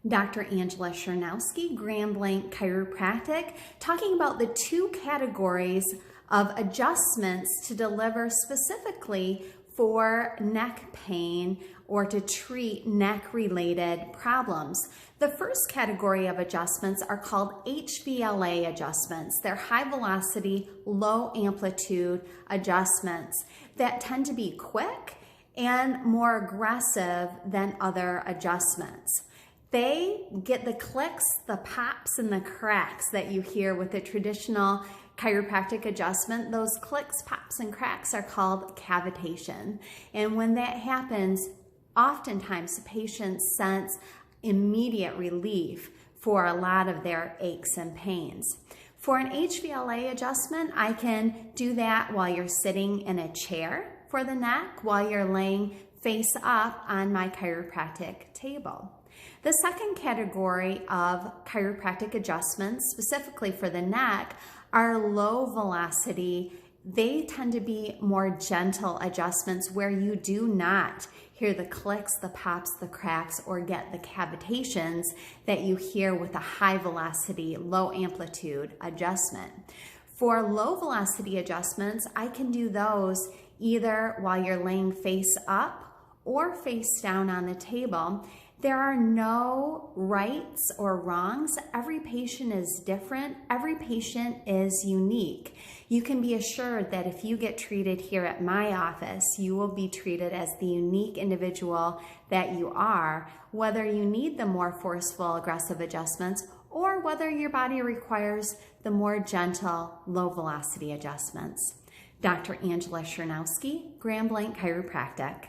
Dr. Angela Chernowski, Blanc Chiropractic, talking about the two categories of adjustments to deliver specifically for neck pain or to treat neck-related problems. The first category of adjustments are called HVLA adjustments. They're high-velocity, low-amplitude adjustments that tend to be quick and more aggressive than other adjustments. They get the clicks, the pops, and the cracks that you hear with the traditional chiropractic adjustment. Those clicks, pops, and cracks are called cavitation. And when that happens, oftentimes patients sense immediate relief for a lot of their aches and pains. For an HVLA adjustment, I can do that while you're sitting in a chair for the neck, while you're laying face up on my chiropractic table. The second category of chiropractic adjustments, specifically for the neck, are low velocity. They tend to be more gentle adjustments where you do not hear the clicks, the pops, the cracks, or get the cavitations that you hear with a high velocity, low amplitude adjustment. For low velocity adjustments, I can do those either while you're laying face up or face down on the table. There are no rights or wrongs. Every patient is different. Every patient is unique. You can be assured that if you get treated here at my office, you will be treated as the unique individual that you are, whether you need the more forceful, aggressive adjustments or whether your body requires the more gentle, low-velocity adjustments. Dr. Angela Chernowski, Blanc Chiropractic.